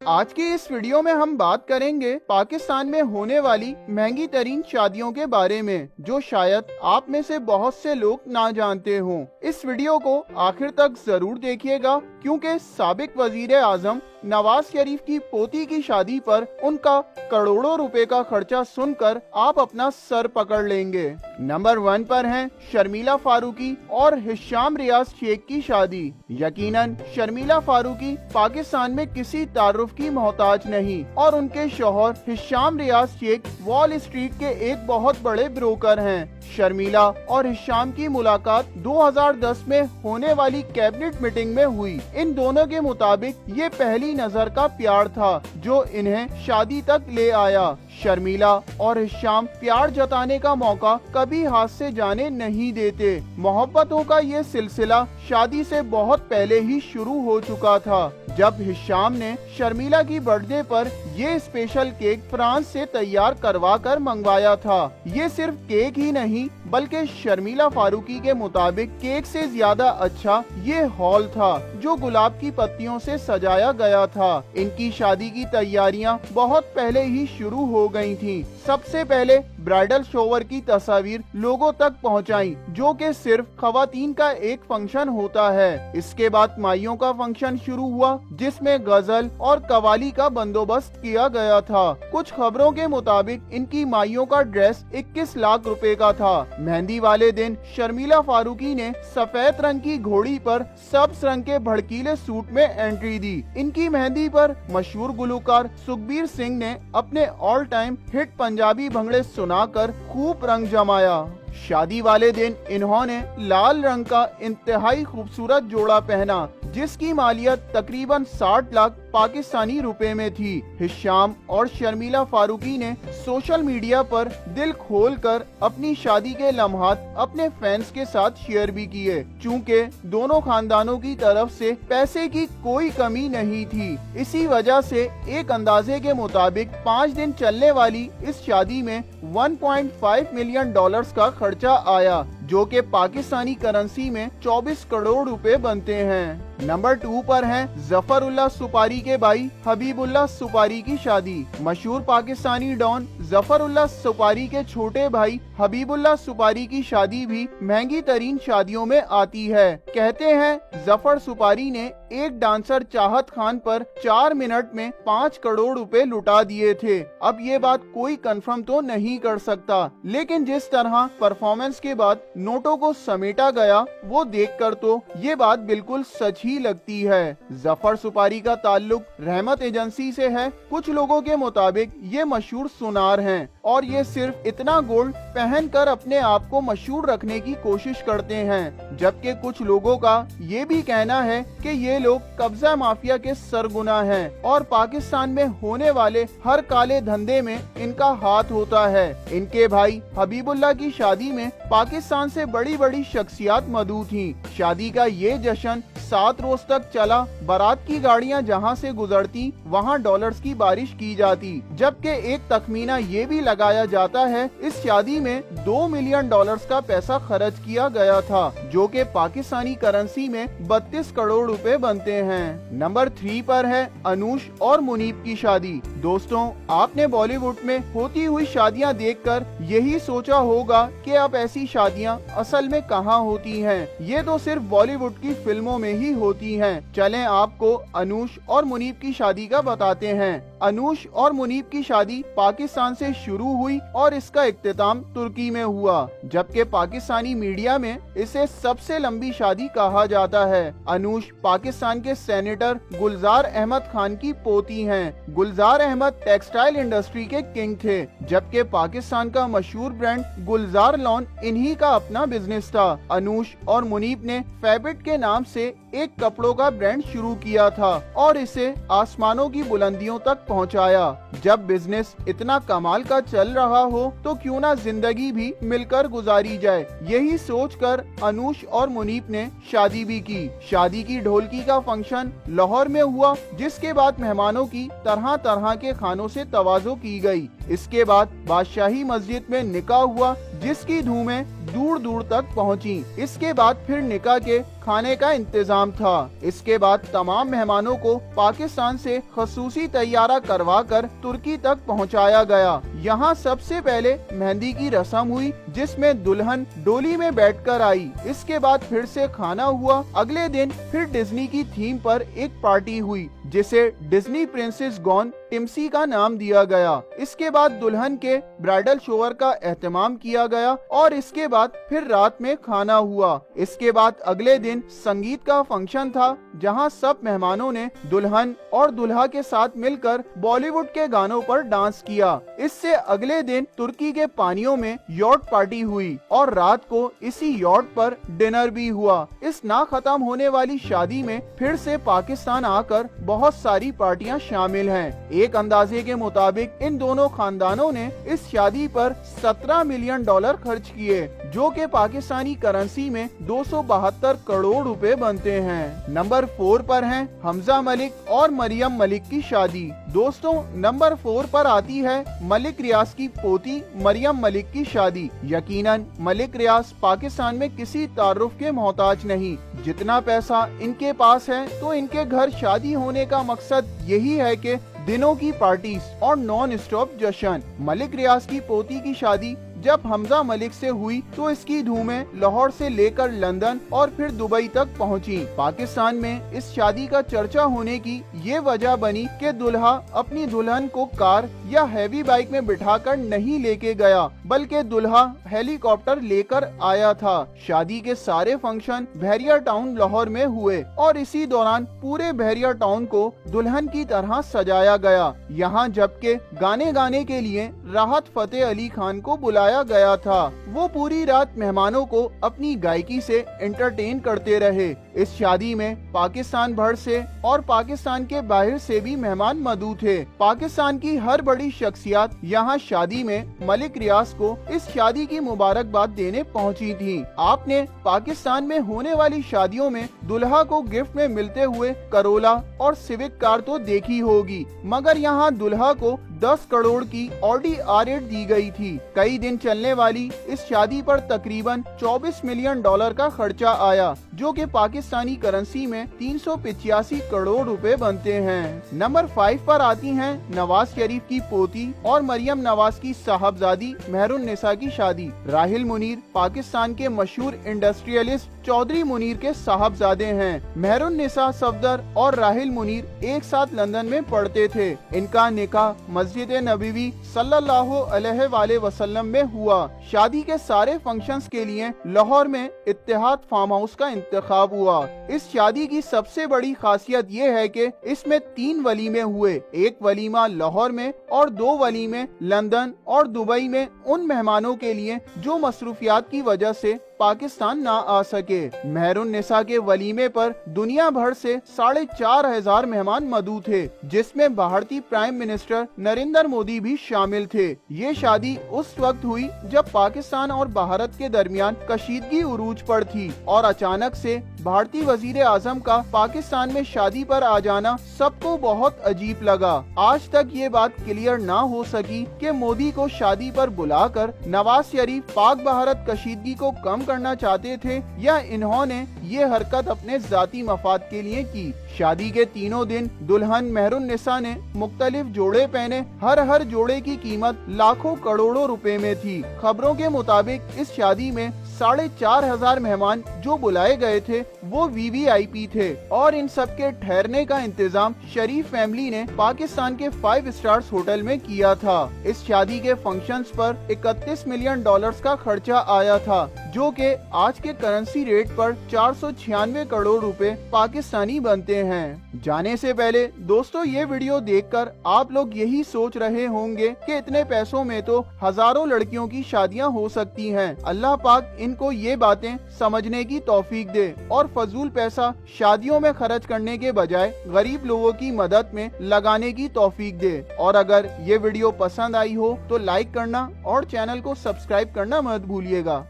आज की इस वीडियो में हम बात करेंगे पाकिस्तान में होने वाली महंगी तरीन शादियों के बारे में, जो शायद आप में से बहुत से लोग ना जानते हों। इस वीडियो को आखिर तक जरूर देखिएगा, क्योंकि साबिक वजीर आजम नवाज शरीफ की पोती की शादी पर उनका करोड़ों रुपए का खर्चा सुनकर आप अपना सर पकड़ लेंगे। नंबर 1 पर हैं शर्मिला फारूकी और हिशाम रियाज शेख की शादी। यकीनन शर्मिला फारूकी पाकिस्तान में किसी तारुफ की मोहताज नहीं और उनके शौहर हिशाम रियाज शेख वॉल स्ट्रीट के एक बहुत बड़े ब्रोकर हैं। शर्मिला और हिशाम की मुलाकात 2010 में होने वाली कैबिनेट मीटिंग में हुई। इन दोनों के मुताबिक ये पहली नजर का प्यार था जो इन्हें शादी तक ले आया। शर्मिला और हिशाम प्यार जताने का मौका कभी हाथ से जाने नहीं देते। मोहब्बतों का ये सिलसिला शादी से बहुत पहले ही शुरू हो चुका था, जब हिशाम ने शर्मिला की बर्थडे पर ये स्पेशल केक फ्रांस से तैयार करवा कर मंगवाया था। ये सिर्फ केक ही नहीं, बल्कि शर्मिला फारूकी के मुताबिक केक से ज्यादा अच्छा ये हॉल था जो गुलाब की पत्तियों से सजाया गया था। इनकी शादी की तैयारियां बहुत पहले ही शुरू हो गई थी। सबसे पहले ब्राइडल शोवर की तस्वीर लोगों तक पहुंचाई, जो कि सिर्फ खवातीन का एक फंक्शन होता है। इसके बाद माइयों का फंक्शन शुरू हुआ, जिसमें गजल और कवाली का बंदोबस्त किया गया था। कुछ खबरों के मुताबिक इनकी माइयों का ड्रेस 21 लाख रुपए का था। मेहंदी वाले दिन शर्मिला फारूकी ने सफेद रंग की घोड़ी पर सब्ज रंग के भड़कीले सूट में एंट्री दी। इनकी मेहंदी पर मशहूर गुलकार सुखबीर सिंह ने अपने ऑल टाइम हिट पंजाबी भंगड़े सुनाकर खूब रंग जमाया। शादी वाले दिन इन्होंने लाल रंग का इंतहाई खूबसूरत जोड़ा पहना, जिसकी मालियत तकरीबन 60 लाख पाकिस्तानी रुपए में थी। हिशाम और शर्मिला फारूकी ने सोशल मीडिया पर दिल खोलकर अपनी शादी के लम्हात अपने फैंस के साथ शेयर भी किए। चूँकि दोनों खानदानों की तरफ से पैसे की कोई कमी नहीं थी, इसी वजह से एक अंदाजे के मुताबिक 5 दिन चलने वाली इस शादी में 1.5 मिलियन डॉलर्स का खर्चा आया, जो कि पाकिस्तानी करेंसी में 24 करोड़ रुपए बनते हैं। नंबर 2 पर हैं जफरुल्लाह सुपारी के भाई हबीबुल्लाह सुपारी की शादी। मशहूर पाकिस्तानी डॉन जफरुल्लाह सुपारी के छोटे भाई हबीबुल्लाह सुपारी की शादी भी महंगी तरीन शादियों में आती है। कहते हैं जफर सुपारी ने एक डांसर चाहत खान पर 4 मिनट में 5 करोड़ रुपए लुटा दिए थे। अब ये बात कोई कंफर्म तो नहीं कर सकता, लेकिन जिस तरह परफॉर्मेंस के बाद नोटों को समेटा गया, वो देखकर तो ये बात बिल्कुल सच ही लगती है। जफर सुपारी का ताल्लुक रहमत एजेंसी से है। कुछ लोगों के मुताबिक ये मशहूर सुनार हैं और ये सिर्फ इतना गोल्ड पहनकर अपने आप को मशहूर रखने की कोशिश करते हैं, जबकि कुछ लोगों का ये भी कहना है कि ये लोग कब्जा माफिया के सरगुना हैं और पाकिस्तान में होने वाले हर काले धंधे में इनका हाथ होता है। इनके भाई हबीबुल्लाह की शादी में पाकिस्तान से बड़ी बड़ी शख्सियात मौजूद थीं। शादी का ये जश्न 7 रोज तक चला। बारात की गाड़ियां जहां से गुजरती वहां डॉलर्स की बारिश की जाती, जबकि एक तखमीना ये भी लगाया जाता है इस शादी में 2 मिलियन डॉलर्स का पैसा खर्च किया गया था, जो कि पाकिस्तानी करेंसी में 32 करोड़ रुपए बनते हैं। नंबर 3 पर है अनुष और मुनीब की शादी। दोस्तों, आपने बॉलीवुड में होती हुई शादियां देखकर यही सोचा होगा कि अब ऐसी शादियां असल में कहां होती हैं। ये तो सिर्फ बॉलीवुड की फिल्मों में ही होती हैं। चलें आपको अनुष और मुनीब की शादी का बताते हैं। अनुष और मुनीब की शादी पाकिस्तान से शुरू हुई और इसका इख्तिताम तुर्की में हुआ, जबकि पाकिस्तानी मीडिया में इसे सबसे लंबी शादी कहा जाता है। अनुष पाकिस्तान के सेनेटर गुलजार अहमद खान की पोती हैं। गुलजार अहमद टेक्सटाइल इंडस्ट्री के किंग थे, जबकि पाकिस्तान का मशहूर ब्रांड गुलजार लॉन इन्हीं का अपना बिजनेस था। अनुष और मुनीब ने फैब्रिक के नाम से एक कपड़ों का ब्रांड शुरू किया था और इसे आसमानों की बुलंदियों तक पहुंचाया। जब बिजनेस इतना कमाल का चल रहा हो तो क्यों ना जिंदगी भी मिलकर गुजारी जाए, यही सोचकर अनुष और मुनीब ने शादी भी की। शादी की ढोलकी का फंक्शन लाहौर में हुआ, जिसके बाद मेहमानों की तरह तरह के खानों से तवाज़ो की गई। इसके बाद बादशाही मस्जिद में निकाह हुआ, जिसकी धूमें दूर दूर तक पहुंची। इसके बाद फिर निकाह के खाने का इंतजाम था। इसके बाद तमाम मेहमानों को पाकिस्तान से खसूसी तैयारा करवा कर तुर्की तक पहुंचाया गया। यहाँ सबसे पहले मेहंदी की रस्म हुई, जिसमें दुल्हन डोली में बैठकर आई। इसके बाद फिर से खाना हुआ। अगले दिन फिर डिज्नी की थीम पर एक पार्टी हुई, जिसे डिज्नी प्रिंसेस गॉन टिम्सी का नाम दिया गया। इसके बाद दुल्हन के ब्राइडल शोवर का एहतमाम किया गया और इसके बाद फिर रात में खाना हुआ। इसके बाद अगले दिन संगीत का फंक्शन था, जहां सब मेहमानों ने दुल्हन और दुल्हा के साथ मिलकर बॉलीवुड के गानों पर डांस किया। इससे अगले दिन तुर्की के पानियों में यॉट पार्टी हुई और रात को इसी यॉट पर डिनर भी हुआ। इस ना खत्म होने वाली शादी में फिर से पाकिस्तान आकर बहुत सारी पार्टियां शामिल हैं। एक अंदाजे के मुताबिक इन दोनों खानदानों ने इस शादी पर $17 मिलियन खर्च किए, जो कि पाकिस्तानी करेंसी में 272 करोड़ रुपए बनते हैं। नंबर 4 पर हैं हमजा मलिक और मरियम मलिक की शादी। दोस्तों, नंबर 4 पर आती है मलिक रियाज की पोती मरियम मलिक की शादी। यकीनन मलिक रियाज पाकिस्तान में किसी तारुफ के मोहताज नहीं। जितना पैसा इनके पास है, तो इनके घर शादी होने का मकसद यही है कि दिनों की पार्टीज और नॉन स्टॉप जश्न। मलिक रियाज की पोती की शादी जब हमजा मलिक से हुई, तो इसकी धूमें लाहौर से लेकर लंदन और फिर दुबई तक पहुंची। पाकिस्तान में इस शादी का चर्चा होने की ये वजह बनी कि दुल्हा अपनी दुल्हन को कार या हैवी बाइक में बिठाकर नहीं लेके गया, बल्कि दुल्हा हेलीकॉप्टर लेकर आया था। शादी के सारे फंक्शन बहरिया टाउन लाहौर में हुए और इसी दौरान पूरे बहरिया टाउन को दुल्हन की तरह सजाया गया। यहाँ जबकि गाने गाने के लिए राहत फतेह अली खान को बुलाया गया था। वो पूरी रात मेहमानों को अपनी गायकी से एंटरटेन करते रहे। इस शादी में पाकिस्तान भर से और पाकिस्तान के बाहर से भी मेहमान मौजूद थे। पाकिस्तान की हर बड़ी शख्सियत यहाँ शादी में मलिक रियाज को इस शादी की मुबारकबाद देने पहुँची थी। आपने पाकिस्तान में होने वाली शादियों में दुल्हा को गिफ्ट में मिलते हुए करोला और सिविक कार तो देखी होगी, मगर यहाँ दुल्हा को 10 करोड़ की ऑडी R8 दी गई थी। कई दिन चलने वाली इस शादी पर तकरीबन $24 मिलियन का खर्चा आया, जो कि पाकिस्तानी करेंसी में 385 करोड़ रुपए बनते हैं। नंबर 5 पर आती हैं नवाज शरीफ की पोती और मरियम नवाज की साहबजादी मेहरुन्निसा की शादी। राहिल मुनीर पाकिस्तान के मशहूर इंडस्ट्रियलिस्ट चौधरी मुनीर के साहबजादे हैं। मेहरुन्निसा सफदर और राहिल मुनीर एक साथ लंदन में पढ़ते थे। इनका निकाह मस्जिद नबवी सल्लल्लाहु अलैहि वसल्लम में हुआ। शादी के सारे फंक्शंस के लिए लाहौर में इत्तेहाद फार्म हाउस का इंतखाब हुआ। इस शादी की सबसे बड़ी खासियत ये है कि इसमें 3 वलीमे हुए, एक वलीमा लाहौर में और 2 वलीमे लंदन और दुबई में उन मेहमानों के लिए जो मसरूफियात की वजह से पाकिस्तान ना आ सके। मेहरुन्निसा के वलीमे पर दुनिया भर से 4,500 मेहमान मौजूद थे, जिसमें भारतीय प्राइम मिनिस्टर नरेंद्र मोदी भी शामिल थे। ये शादी उस वक्त हुई जब पाकिस्तान और भारत के दरमियान कशीदगी उरूज पर थी और अचानक से भारतीय वजीर आजम का पाकिस्तान में शादी पर आ जाना सबको बहुत अजीब लगा। आज तक ये बात क्लियर ना हो सकी कि मोदी को शादी पर बुलाकर नवाज शरीफ पाक भारत कशीदगी को कम करना चाहते थे या इन्होंने ये हरकत अपने जाती मफाद के लिए की। शादी के तीनों दिन दुल्हन मेहरुन्निसा ने मुख्तलिफ जोड़े पहने। हर जोड़े की कीमत लाखों करोड़ों रुपए में थी। खबरों के मुताबिक इस शादी में 4,500 मेहमान जो बुलाए गए थे वो VVIP थे और इन सब के ठहरने का इंतजाम शरीफ फैमिली ने पाकिस्तान के 5 स्टार्स होटल में किया था। इस शादी के फंक्शंस पर $31 मिलियन का खर्चा आया था, जो कि आज के करेंसी रेट पर 496 करोड़ रुपए पाकिस्तानी बनते हैं। जाने से पहले दोस्तों, ये वीडियो देखकर आप लोग यही सोच रहे होंगे कि इतने पैसों में तो हजारों लड़कियों की शादियां हो सकती हैं। अल्लाह पाक इनको ये बातें समझने की तौफीक दे और फजूल पैसा शादियों में खर्च करने के बजाय गरीब लोगों की मदद में लगाने की तौफीक दे। और अगर ये वीडियो पसंद आई हो तो लाइक करना और चैनल को सब्सक्राइब करना मत भूलिएगा।